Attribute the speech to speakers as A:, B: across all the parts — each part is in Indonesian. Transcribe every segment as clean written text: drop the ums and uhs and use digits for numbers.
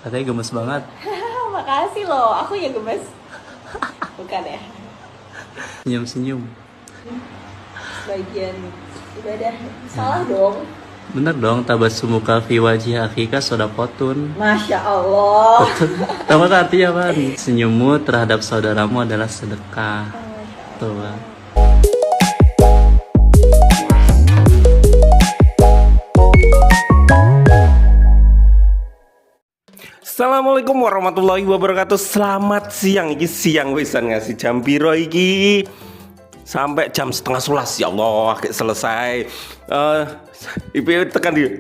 A: Katanya gemes banget.
B: Makasih loh, aku ya gemes. Bukan ya?
A: Senyum-senyum.
B: Sebagian ibadah. Salah dong.
A: Bener dong, tabassumuka fi wajhi akhika shadaqatun.
B: Masya Allah.
A: Tahu nggak artinya apa? Senyummu terhadap saudaramu adalah sedekah. Tuh, Bang.
C: Assalamualaikum warahmatullahi wabarakatuh. Selamat siang. Iki siang wisan ngasih jam piro iki? Sampai jam setengah 11. Ya Allah, kayak selesai. Tekan dia.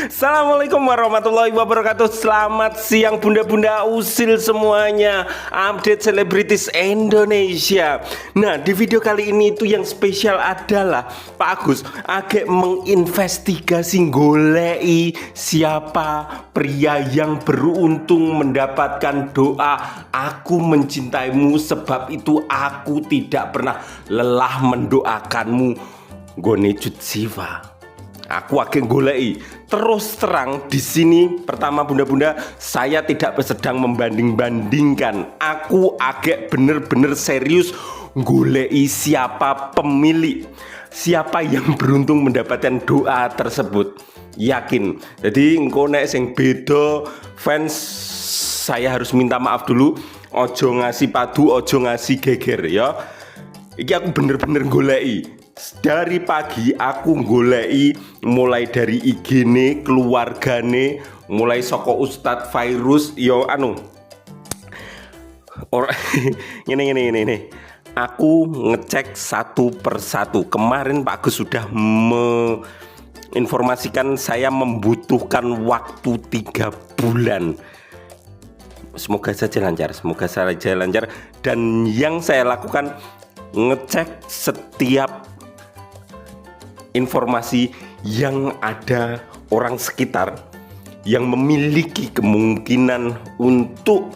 C: Assalamualaikum warahmatullahi wabarakatuh. Selamat siang bunda-bunda usil semuanya. Update selebritis Indonesia. Nah, di video kali ini itu yang spesial adalah Pak Agus agak menginvestigasi golei siapa pria yang beruntung mendapatkan doa aku mencintaimu, sebab itu aku tidak pernah lelah mendoakanmu. Gone Cut Siva. Aku akan golei. Terus terang di sini pertama bunda-bunda, saya tidak sedang membanding-bandingkan. Aku agak bener-bener serius golei siapa pemilik, siapa yang beruntung mendapatkan doa tersebut. Yakin. Jadi engko nek sing beda fans, saya harus minta maaf dulu. Ojo ngasih padu, ojo ngasih geger ya. Iki aku bener-bener golei. Dari pagi aku golei mulai dari IG-ne, keluargane, mulai soko Ustadz Virus, yo ini. Aku ngecek satu persatu. Kemarin Pak Gus sudah menginformasikan saya membutuhkan waktu 3 bulan. Semoga saja lancar, dan yang saya lakukan ngecek setiap informasi yang ada orang sekitar yang memiliki kemungkinan untuk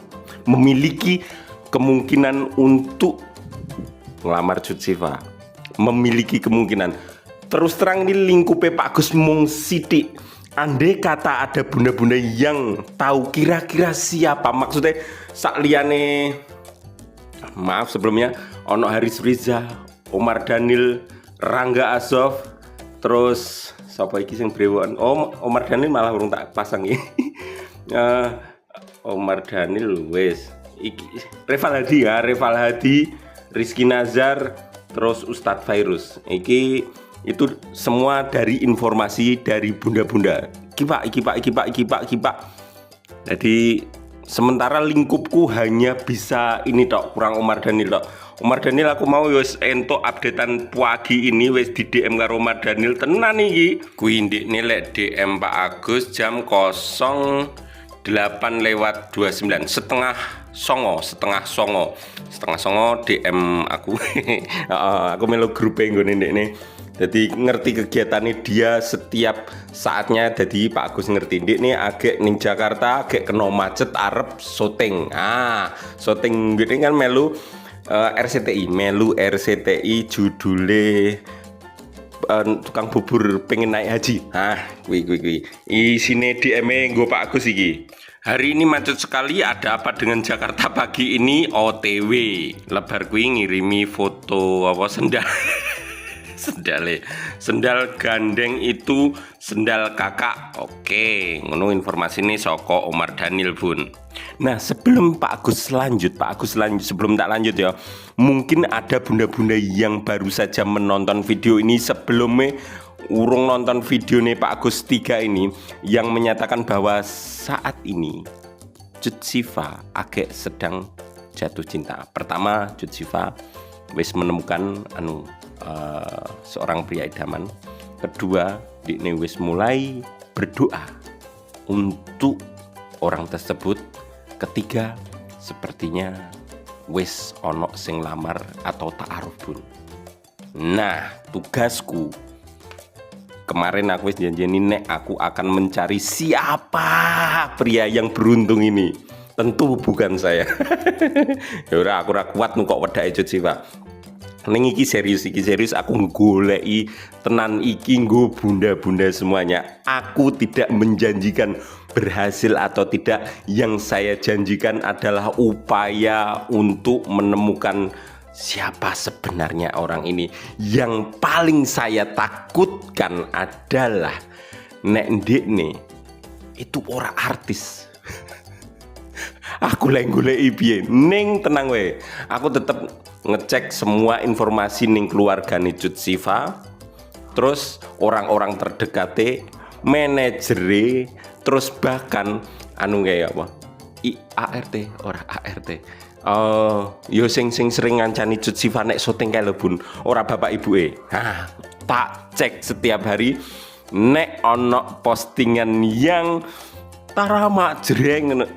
C: ngelamar Cut Siva, memiliki kemungkinan. Terus terang ini lingkupe Pak Gus mung sidik. Andai kata ada bunda-bunda yang tahu kira-kira siapa, maksudnya sakliane, maaf sebelumnya, ono Haris Riza, Omar Daniel, Rangga Azof, terus siapa iki sing brewokan? Oh, Omar Daniel malah urung tak pasang iki. Omar Daniel wes. Iki Reval Hadi, Rizky Nazar, terus Ustadz Virus. Iki itu semua dari informasi dari bunda-bunda. Iki pak. Jadi sementara lingkupku hanya bisa ini tok, kurang Omar Daniel tok. Omar Daniel aku mau wis entuk updatean pagi ini wis di DM karo Omar Daniel tenan iki. Kuwi ndekne lek DM Pak Agus jam 08:29 setengah songo DM aku. Aku melu grupe nggone ndekne. Jadi ngerti kegiatannya dia setiap saatnya. Jadi Pak Agus ngerti ndekne agak ning Jakarta agak kena macet arep syuting. Syuting gini kan melu RCTI judule tukang bubur pengen naik haji. Kuwi isine DM-e nggo Pak Agus iki. Hari ini macet sekali, ada apa dengan Jakarta pagi ini? OTW lebar kuwi ngirimi foto apa sendal. Sendal gandeng itu sendal kakak. Oke, ngono informasi ini soko Omar Daniel bun. Nah sebelum Pak Agus lanjut, sebelum tak lanjut ya, mungkin ada bunda-bunda yang baru saja menonton video ini sebelumnya urung nonton video nih Pak Agus 3 ini, yang menyatakan bahwa saat ini Cut Siva agak sedang jatuh cinta. Pertama, Cut Siva wis menemukan seorang pria idaman. Kedua, Dikne wis mulai berdoa untuk orang tersebut. Ketiga, sepertinya wis ono sing lamar atau ta'aruf pun. Nah, tugasku kemarin aku wis janjeni nek aku akan mencari siapa pria yang beruntung ini. Tentu bukan saya. Ya ora, aku ora kuat kok wedake Cut Siva. Ning iki serius aku goleki tenan iki nggo bunda-bunda semuanya. Aku tidak menjanjikan berhasil atau tidak. Yang saya janjikan adalah upaya untuk menemukan siapa sebenarnya orang ini. Yang paling saya takutkan adalah nek ndekne itu ora artis. Aku lagi goleki piye ning tenang we. Aku tetep ngecek semua informasi ning keluargane Cut Siva, terus orang-orang terdekate, manajere, terus bahkan anu kayak apa? ART ora ART. Yo sing sering ngancani Cut Siva nek syuting kae lho Bun, ora bapak ibuke. Nah, tak cek setiap hari nek ono postingan yang taramak jreng ngono.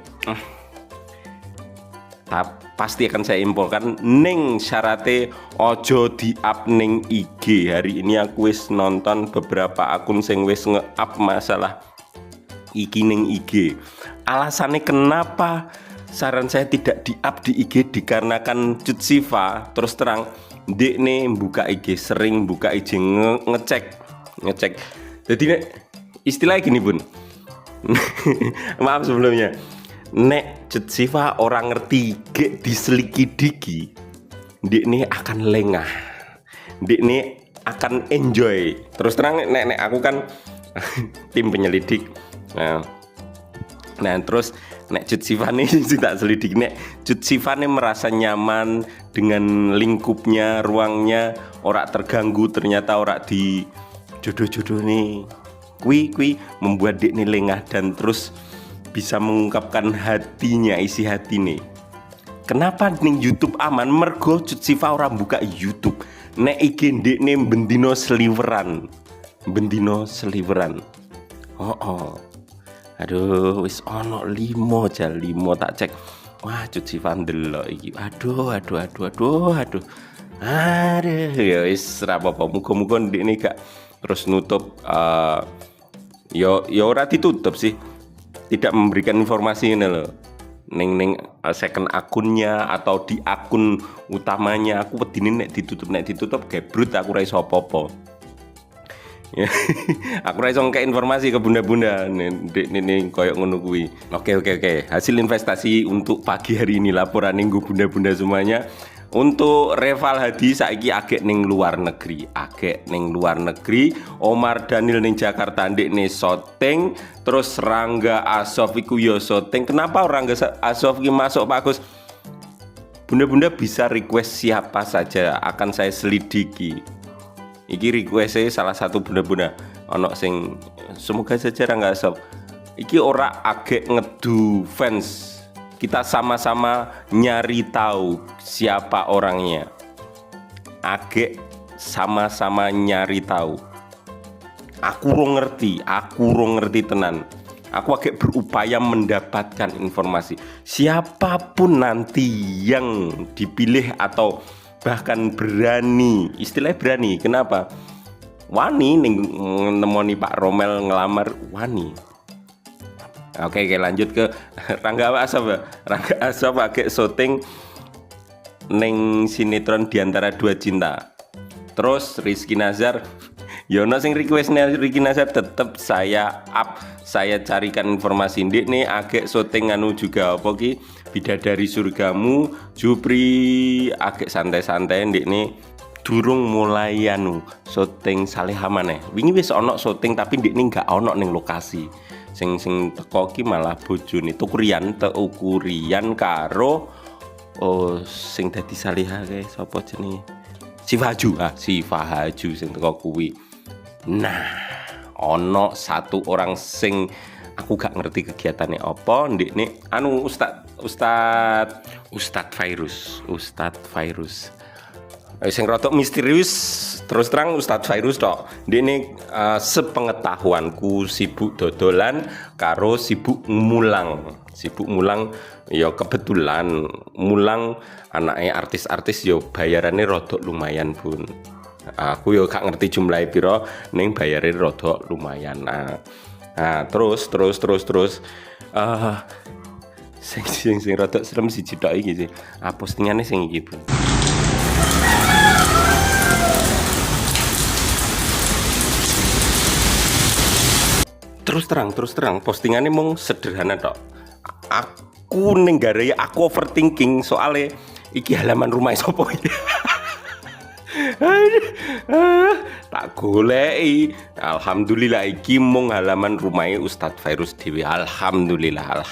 C: Pasti akan saya infokan ning syarate ojo di-up ning IG. Hari ini aku wis nonton beberapa akun sing wis nge-up masalah iki ning IG. Alasannya kenapa saran saya tidak di-up di IG dikarenakan Cut Siva terus terang ndekne buka IG, sering buka IG ngecek. Jadi istilahnya gini Bun. Maaf sebelumnya. Nek Cut Siva orang ngerti gek diseliki diki, ndekne akan lengah, ndekne akan enjoy. Terus terang nek aku kan tim penyelidik. Nah terus nek Cut Siva nih sih tak selidik, nek Cut Siva nih merasa nyaman dengan lingkupnya, ruangnya, ora terganggu, ternyata ora di jodoh-jodoh nih. Kui membuat dekne lengah dan terus bisa mengungkapkan hatinya, isi hati nih. Kenapa ning YouTube aman? Mergo Cut Siva ora buka YouTube. Nek iki ndekne bendino sliweran. Aduh, wis ono 5 tak cek. Wah, Cut Siva ndelok iki. Aduh. Ya wis ra apa-apa. Muga-muga ndekne gak terus nutup yo ora ditutup sih. Tidak memberikan informasi ini loh neng second akunnya atau di akun utamanya. Aku wedine nek ditutup gebrut aku ra iso apa-apa. Ya, aku ra iso ngekek informasi ke bunda-bunda ning koyo ngono kuwi. Oke. Hasil investasi untuk pagi hari ini laporan minggu bunda-bunda semuanya. Untuk Reval Hadi saiki agek ning luar negeri. Omar Daniel ning Jakarta ndekne syuting, terus Rangga Asof iku yo syuting. Kenapa Rangga Asof iki masuk Pak Gus? Bunda-bunda bisa request siapa saja akan saya selidiki. Iki requestnya salah satu bunda-bunda ono sing semoga saja Rangga Asof. Iki ora agek ngedu fans. Kita sama-sama nyari tahu siapa orangnya. Agek sama-sama nyari tahu. Aku rong ngerti tenan. Aku agek berupaya mendapatkan informasi. Siapapun nanti yang dipilih atau bahkan berani, istilahnya berani. Kenapa? Wani nemoni Pak Romel ngelamar wani. Oke, lanjut ke Rangga Asof agak syuting neng sinetron Diantara Dua Cinta. Terus Rizky Nazar, Yono sing requestnya Rizky Nazar tetap saya up, saya carikan informasi ndekne agak syuting anu juga apa ki Bidadari Surgamu, Jupri agak santai-santai ndekne durung mulai anu syuting Salehah maneh. Wingi wis ono syuting tapi ndekne gak ono ning lokasi. Sing teko ki malah bojone tukurian karo sing dadi Salehah kae sapa jenenge Siva Haju sing teko kuwi. Nah, ono satu orang sing aku gak ngerti kegiatannya apa ndekne anu Ustad Virus. Sing rotok misterius terus terang Ustadz Virus tok. Dene sepengetahuanku sibuk dodolan karo sibuk mulang ya kebetulan mulang anaknya artis-artis yo bayarannya rodok lumayan Bun. Aku yo gak ngerti jumlahnya piro ning bayarnya rodok lumayan. Nah terus sing rodok serem siji tok iki sih. Postingane sing iki Bun. terus terang postingannya mung sederhana tok. Aku nenggare aku overthinking soalnya iki halaman rumah sopo iki. Tak goleki. Alhamdulillah iki mung halaman rumahnya Ustadz Fairuz dhewe. Alhamdulillah.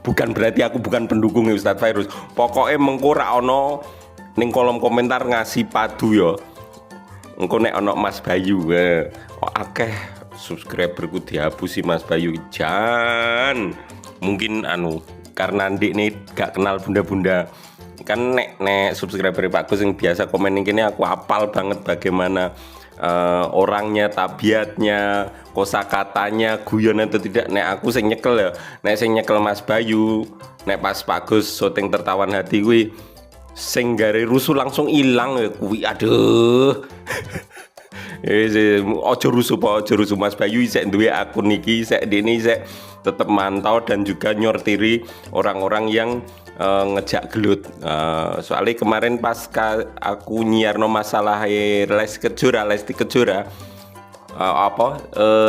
C: Bukan berarti aku bukan pendukung Ustadz Fairuz. Pokoknya mengko ra ono ning kolom komentar ngasih padu ya. Engko nek ono Mas Bayu kok akeh subscriberku dihapusi Mas Bayu. Jan mungkin karena ndik nih gak kenal bunda-bunda kan nek subscriber Pak Gus yang biasa komen ini aku hafal banget bagaimana orangnya, tabiatnya, kosakatanya, guyon atau tidak. Nek aku sing nyekel ya, nek sing nyekel Mas Bayu, nek pas Pak Gus syuting tertawan hati kuwi sing gare rusuh langsung ilang ya kuwi. Aduh. Ojo rusuh Mas Bayu isek duwe akun iki, isek dene isek tetep mantau dan juga nyortiri orang-orang yang ngejak gelut. Soalnya kemarin pas aku nyiarno masalah Lesti Kejora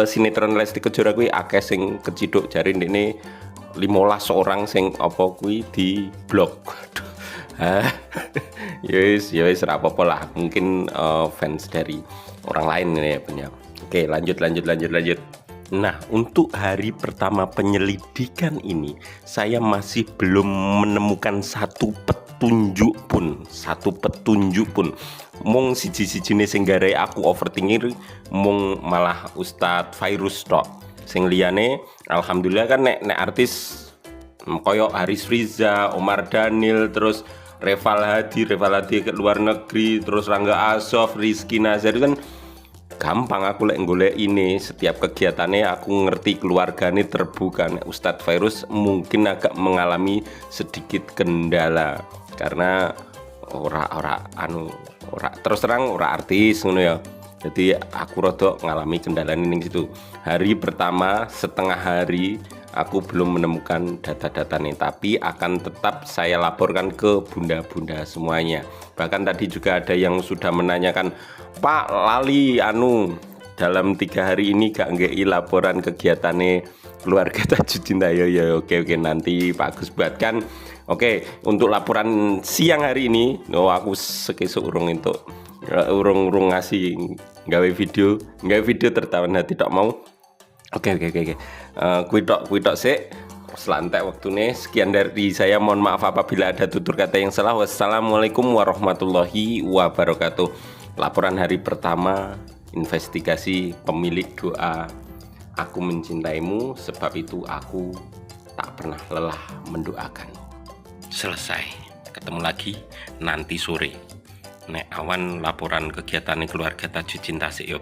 C: sinetron Lesti Kejora kuwi akeh sing keciduk jare ndekne 15 orang sing apa kuwi di blok. Yes ra apa-apa lah, mungkin fans dari orang lain ini ya punya. Oke, lanjut. Nah, untuk hari pertama penyelidikan ini saya masih belum menemukan satu petunjuk pun. Mung siji-sijine sing gare aku overthinking mung malah Ustadz Fairuz tok. Sing liyane alhamdulillah kan nek artis koyo Haris Riza, Omar Daniel, terus Reval Hadi ke luar negeri, terus Rangga Asof, Rizky Nazar kan gampang aku lek golek ini. Setiap kegiatannya aku ngerti keluarganya terbuka. Ustadz Fairuz mungkin agak mengalami sedikit kendala karena ora terus terang ora artis ngono ya. Jadi aku rada ngalami kendala ning situ. Hari pertama setengah hari aku belum menemukan data-datanya, tapi akan tetap saya laporkan ke bunda-bunda semuanya. Bahkan tadi juga ada yang sudah menanyakan, Pak lali dalam 3 hari ini gak ngei laporan kegiatannya keluarga Tajuk Cinta. Ya oke nanti Pak Gus buatkan. Oke, untuk laporan siang hari ini aku sekesuk urung ngasih gawe video tertawan hati tak mau. Oke. Kuwi tok sik. Selantai waktune. Sekian dari saya. Mohon maaf apabila ada tutur kata yang salah. Wassalamualaikum warahmatullahi wabarakatuh. Laporan hari pertama investigasi pemilik doa Aku Mencintaimu, sebab itu aku tak pernah lelah mendoakanmu. Selesai. Ketemu lagi nanti sore. Nek awan laporan kegiatan keluarga Tajuk Cinta sik ya.